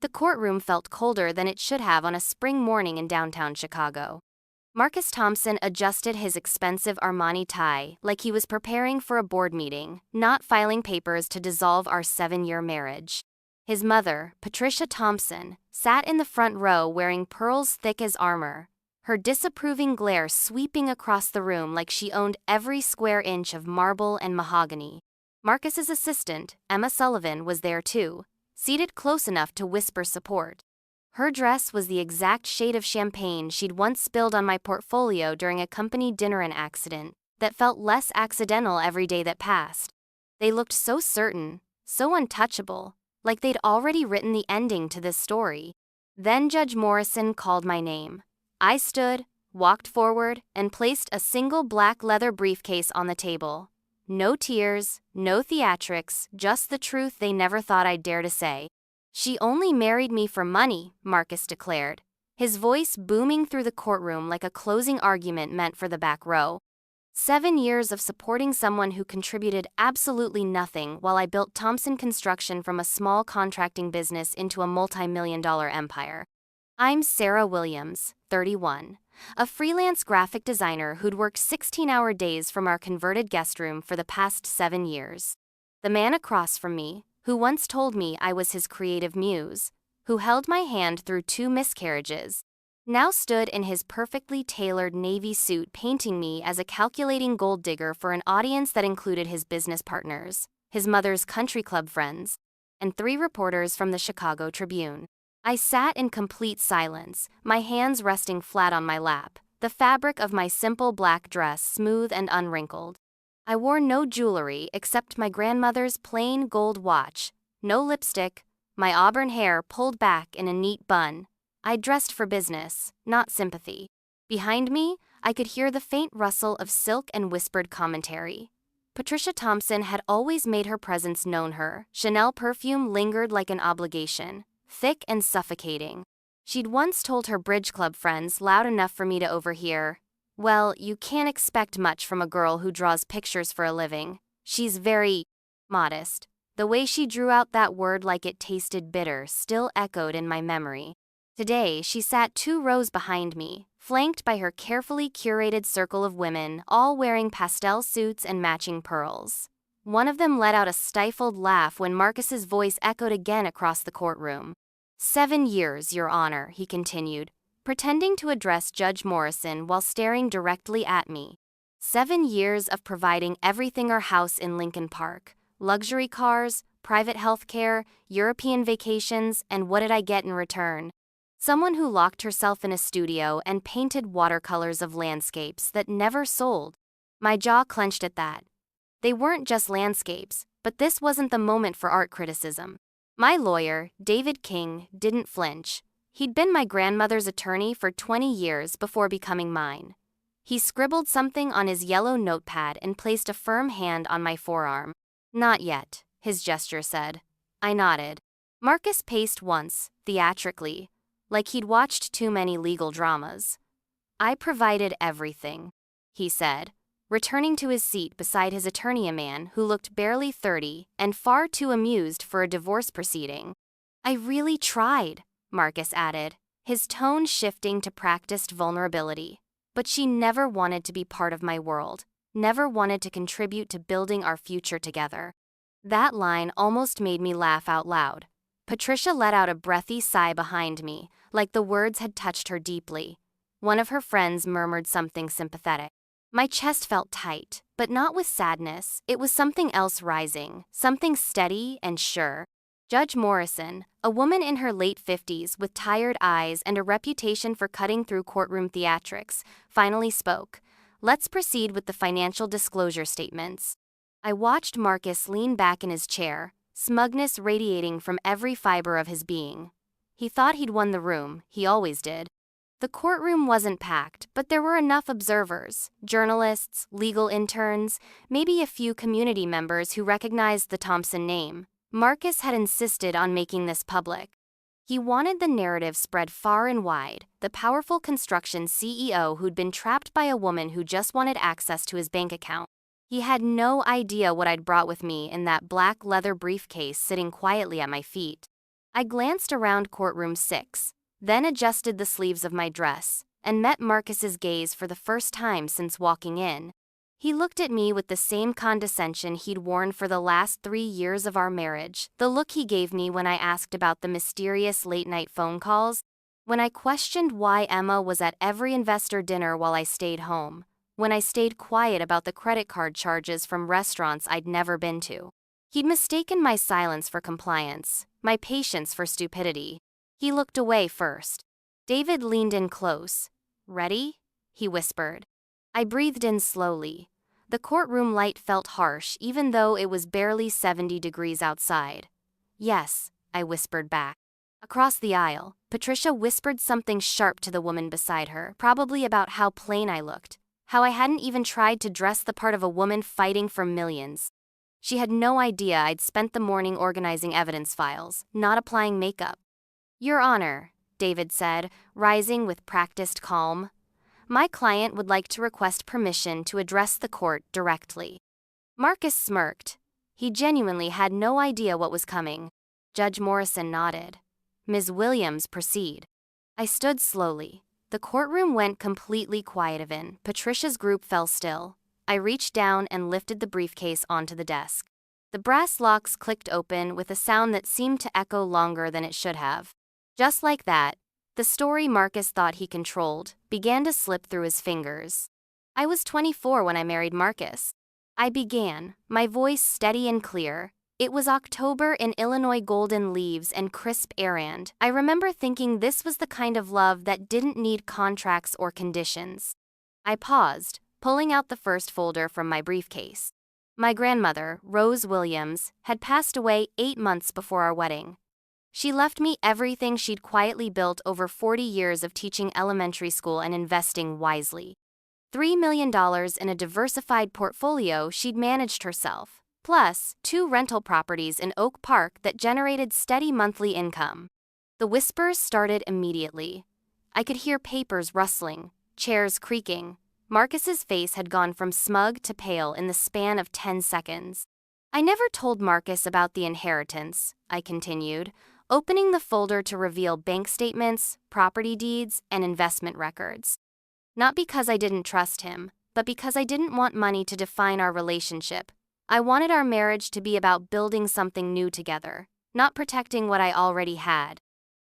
The courtroom felt colder than it should have on a spring morning in downtown Chicago. Marcus Thompson adjusted his expensive Armani tie like he was preparing for a board meeting, not filing papers to dissolve our 7-year marriage. His mother, Patricia Thompson, sat in the front row wearing pearls thick as armor, her disapproving glare sweeping across the room like she owned every square inch of marble and mahogany. Marcus's assistant, Emma Sullivan, was there too, seated close enough to whisper support. Her dress was the exact shade of champagne she'd once spilled on my portfolio during a company dinner accident that felt less accidental every day that passed. They looked so certain, so untouchable, like they'd already written the ending to this story. Then Judge Morrison called my name. I stood, walked forward, and placed a single black leather briefcase on the table. No tears, no theatrics, just the truth they never thought I'd dare to say. "She only married me for money," Marcus declared, his voice booming through the courtroom like a closing argument meant for the back row. 7 years of supporting someone who contributed absolutely nothing while I built Thompson Construction from a small contracting business into a multi-million-dollar empire. I'm Sarah Williams, 31, a freelance graphic designer who'd worked 16-hour days from our converted guest room for the past 7 years. The man across from me, who once told me I was his creative muse, who held my hand through 2 miscarriages, now stood in his perfectly tailored navy suit painting me as a calculating gold digger for an audience that included his business partners, his mother's country club friends, and 3 reporters from the Chicago Tribune. I sat in complete silence, my hands resting flat on my lap, the fabric of my simple black dress smooth and unwrinkled. I wore no jewelry except my grandmother's plain gold watch, no lipstick, my auburn hair pulled back in a neat bun. I dressed for business, not sympathy. Behind me, I could hear the faint rustle of silk and whispered commentary. Patricia Thompson had always made her presence known. Her Chanel perfume lingered like an obligation, thick and suffocating. She'd once told her bridge club friends loud enough for me to overhear, "Well, you can't expect much from a girl who draws pictures for a living. She's very modest." The way she drew out that word like it tasted bitter still echoed in my memory. Today, she sat 2 rows behind me, flanked by her carefully curated circle of women, all wearing pastel suits and matching pearls. One of them let out a stifled laugh when Marcus's voice echoed again across the courtroom. 7 years, Your Honor," he continued, pretending to address Judge Morrison while staring directly at me. 7 years of providing everything: our house in Lincoln Park, luxury cars, private health care, European vacations, and what did I get in return? Someone who locked herself in a studio and painted watercolors of landscapes that never sold. My jaw clenched at that. They weren't just landscapes, but this wasn't the moment for art criticism. My lawyer, David King, didn't flinch. He'd been my grandmother's attorney for 20 years before becoming mine. He scribbled something on his yellow notepad and placed a firm hand on my forearm. "Not yet," his gesture said. I nodded. Marcus paced once, theatrically, like he'd watched too many legal dramas. "I provided everything," he said, returning to his seat beside his attorney, a man who looked barely 30 and far too amused for a divorce proceeding. "I really tried," Marcus added, his tone shifting to practiced vulnerability. "But she never wanted to be part of my world, never wanted to contribute to building our future together." That line almost made me laugh out loud. Patricia let out a breathy sigh behind me, like the words had touched her deeply. One of her friends murmured something sympathetic. My chest felt tight, but not with sadness. It was something else rising, something steady and sure. Judge Morrison, a woman in her late 50s with tired eyes and a reputation for cutting through courtroom theatrics, finally spoke. "Let's proceed with the financial disclosure statements." I watched Marcus lean back in his chair, smugness radiating from every fiber of his being. He thought he'd won the room, he always did. The courtroom wasn't packed, but there were enough observers, journalists, legal interns, maybe a few community members who recognized the Thompson name. Marcus had insisted on making this public. He wanted the narrative spread far and wide, the powerful construction CEO who'd been trapped by a woman who just wanted access to his bank account. He had no idea what I'd brought with me in that black leather briefcase sitting quietly at my feet. I glanced around courtroom 6, then adjusted the sleeves of my dress, and met Marcus's gaze for the first time since walking in. He looked at me with the same condescension he'd worn for the last 3 years of our marriage, the look he gave me when I asked about the mysterious late-night phone calls, when I questioned why Emma was at every investor dinner while I stayed home, when I stayed quiet about the credit card charges from restaurants I'd never been to. He'd mistaken my silence for compliance, my patience for stupidity. He looked away first. David leaned in close. "Ready?" he whispered. I breathed in slowly. The courtroom light felt harsh even though it was barely 70 degrees outside. "Yes," I whispered back. Across the aisle, Patricia whispered something sharp to the woman beside her, probably about how plain I looked, how I hadn't even tried to dress the part of a woman fighting for millions. She had no idea I'd spent the morning organizing evidence files, not applying makeup. "Your Honor," David said, rising with practiced calm. "My client would like to request permission to address the court directly." Marcus smirked. He genuinely had no idea what was coming. Judge Morrison nodded. "Ms. Williams, proceed." I stood slowly. The courtroom went completely quiet again. Patricia's group fell still. I reached down and lifted the briefcase onto the desk. The brass locks clicked open with a sound that seemed to echo longer than it should have. Just like that, the story Marcus thought he controlled began to slip through his fingers. "I was 24 when I married Marcus." I began, my voice steady and clear. It was October in Illinois, golden leaves and crisp air, and I remember thinking this was the kind of love that didn't need contracts or conditions. I paused, pulling out the first folder from my briefcase. My grandmother, Rose Williams, had passed away 8 months before our wedding. She left me everything she'd quietly built over 40 years of teaching elementary school and investing wisely. $3 million in a diversified portfolio she'd managed herself, plus 2 rental properties in Oak Park that generated steady monthly income. The whispers started immediately. I could hear papers rustling, chairs creaking. Marcus's face had gone from smug to pale in the span of 10 seconds. "I never told Marcus about the inheritance," I continued, opening the folder to reveal bank statements, property deeds, and investment records. Not because I didn't trust him, but because I didn't want money to define our relationship. I wanted our marriage to be about building something new together, not protecting what I already had.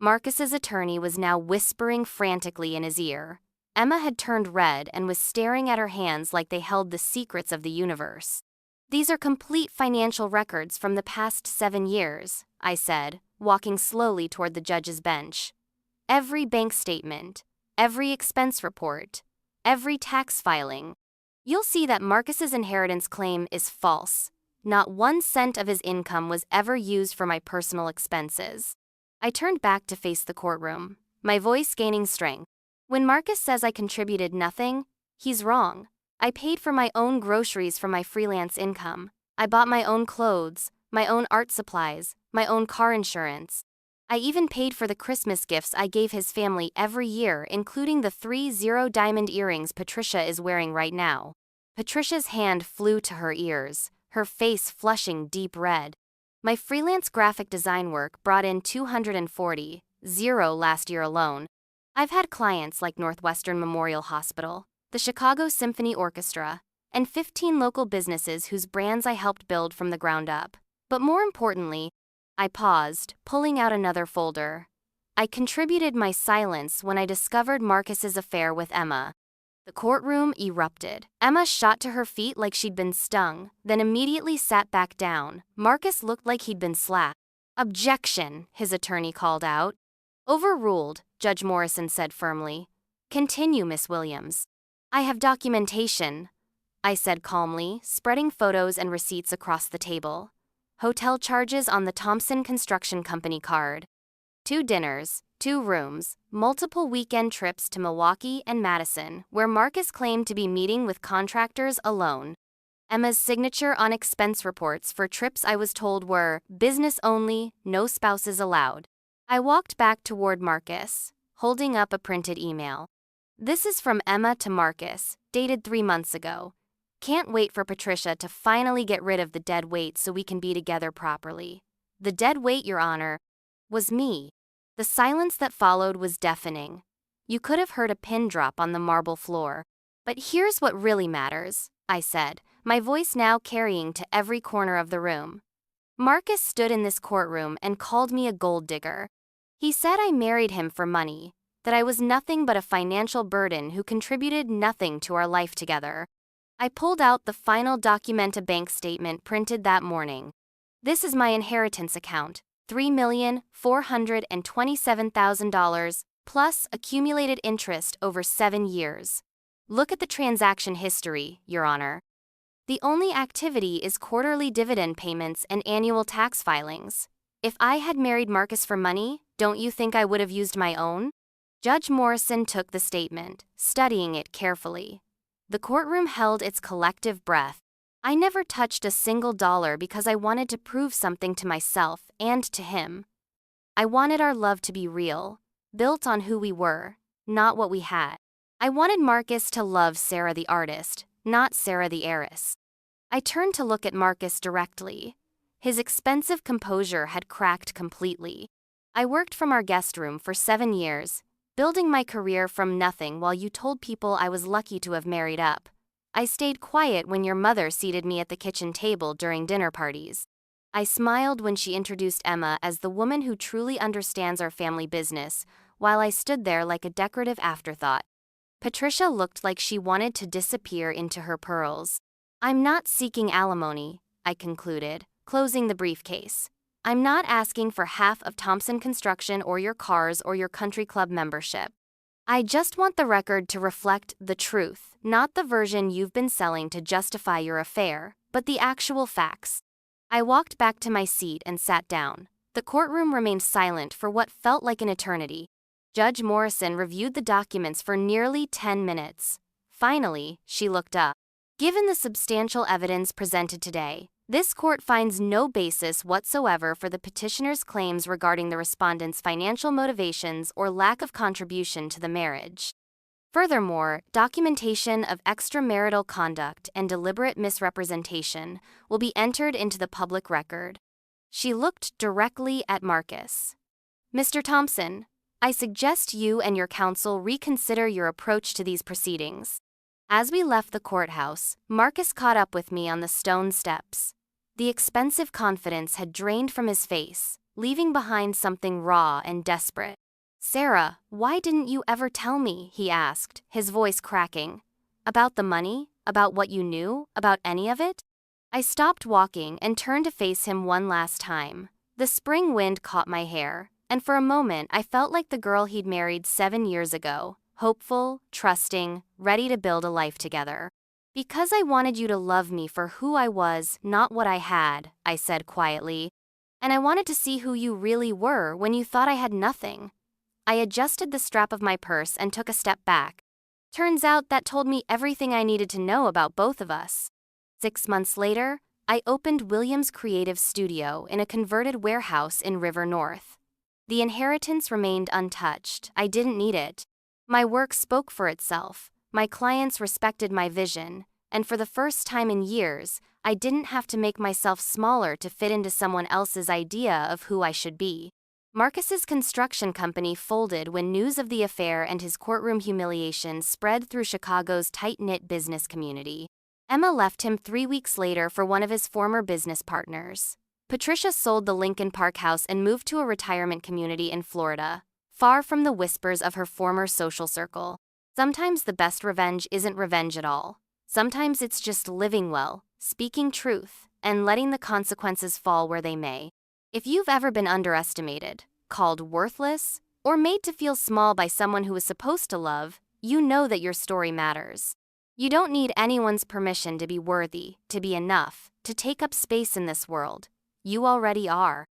Marcus's attorney was now whispering frantically in his ear. Emma had turned red and was staring at her hands like they held the secrets of the universe. "These are complete financial records from the past 7 years," I said, walking slowly toward the judge's bench. "Every bank statement, every expense report, every tax filing. You'll see that Marcus's inheritance claim is false. Not 1 cent of his income was ever used for my personal expenses." I turned back to face the courtroom, my voice gaining strength. "When Marcus says I contributed nothing, he's wrong. I paid for my own groceries from my freelance income. I bought my own clothes, my own art supplies, my own car insurance. I even paid for the Christmas gifts I gave his family every year, including the 3 zero-diamond earrings Patricia is wearing right now." Patricia's hand flew to her ears, her face flushing deep red. "My freelance graphic design work brought in $240,000 last year alone. I've had clients like Northwestern Memorial Hospital, the Chicago Symphony Orchestra, and 15 local businesses whose brands I helped build from the ground up. But more importantly," I paused, pulling out another folder. "I contributed my silence when I discovered Marcus's affair with Emma." The courtroom erupted. Emma shot to her feet like she'd been stung, then immediately sat back down. Marcus looked like he'd been slapped. "Objection," his attorney called out. "Overruled," Judge Morrison said firmly. "Continue, Miss Williams." "I have documentation," I said calmly, spreading photos and receipts across the table. "Hotel charges on the Thompson Construction Company card. 2 dinners, 2 rooms, multiple weekend trips to Milwaukee and Madison, where Marcus claimed to be meeting with contractors alone. Emma's signature on expense reports for trips I was told were business only, no spouses allowed." I walked back toward Marcus, holding up a printed email. "This is from Emma to Marcus, dated 3 months ago. Can't wait for Patricia to finally get rid of the dead weight so we can be together properly. The dead weight, Your Honor." was me. The silence that followed was deafening. You could have heard a pin drop on the marble floor. But here's what really matters, I said, my voice now carrying to every corner of the room. Marcus stood in this courtroom and called me a gold digger. He said I married him for money, that I was nothing but a financial burden who contributed nothing to our life together. I pulled out the final Documenta bank statement printed that morning. This is my inheritance account, $3,427,000, plus accumulated interest over 7 years. Look at the transaction history, Your Honor. The only activity is quarterly dividend payments and annual tax filings. If I had married Marcus for money, don't you think I would have used my own? Judge Morrison took the statement, studying it carefully. The courtroom held its collective breath. I never touched a single dollar because I wanted to prove something to myself and to him. I wanted our love to be real, built on who we were, not what we had. I wanted Marcus to love Sarah the artist, not Sarah the heiress. I turned to look at Marcus directly. His expensive composure had cracked completely. I worked from our guest room for 7 years, building my career from nothing while you told people I was lucky to have married up. I stayed quiet when your mother seated me at the kitchen table during dinner parties. I smiled when she introduced Emma as the woman who truly understands our family business, while I stood there like a decorative afterthought. Patricia looked like she wanted to disappear into her pearls. I'm not seeking alimony, I concluded, closing the briefcase. I'm not asking for half of Thompson Construction or your cars or your country club membership. I just want the record to reflect the truth, not the version you've been selling to justify your affair, but the actual facts. I walked back to my seat and sat down. The courtroom remained silent for what felt like an eternity. Judge Morrison reviewed the documents for nearly 10 minutes. Finally, she looked up. Given the substantial evidence presented today, this court finds no basis whatsoever for the petitioner's claims regarding the respondent's financial motivations or lack of contribution to the marriage. Furthermore, documentation of extramarital conduct and deliberate misrepresentation will be entered into the public record. She looked directly at Marcus. Mr. Thompson, I suggest you and your counsel reconsider your approach to these proceedings. As we left the courthouse, Marcus caught up with me on the stone steps. The expensive confidence had drained from his face, leaving behind something raw and desperate. Sarah, why didn't you ever tell me, he asked, his voice cracking. About the money? About what you knew? About any of it? I stopped walking and turned to face him one last time. The spring wind caught my hair, and for a moment I felt like the girl he'd married 7 years ago, hopeful, trusting, ready to build a life together. Because I wanted you to love me for who I was, not what I had, I said quietly. And I wanted to see who you really were when you thought I had nothing. I adjusted the strap of my purse and took a step back. Turns out that told me everything I needed to know about both of us. 6 months later, I opened Williams' creative studio in a converted warehouse in River North. The inheritance remained untouched. I didn't need it. My work spoke for itself. My clients respected my vision, and for the first time in years, I didn't have to make myself smaller to fit into someone else's idea of who I should be. Marcus's construction company folded when news of the affair and his courtroom humiliation spread through Chicago's tight-knit business community. Emma left him 3 weeks later for one of his former business partners. Patricia sold the Lincoln Park house and moved to a retirement community in Florida, far from the whispers of her former social circle. Sometimes the best revenge isn't revenge at all. Sometimes it's just living well, speaking truth, and letting the consequences fall where they may. If you've ever been underestimated, called worthless, or made to feel small by someone who is supposed to love, you know that your story matters. You don't need anyone's permission to be worthy, to be enough, to take up space in this world. You already are.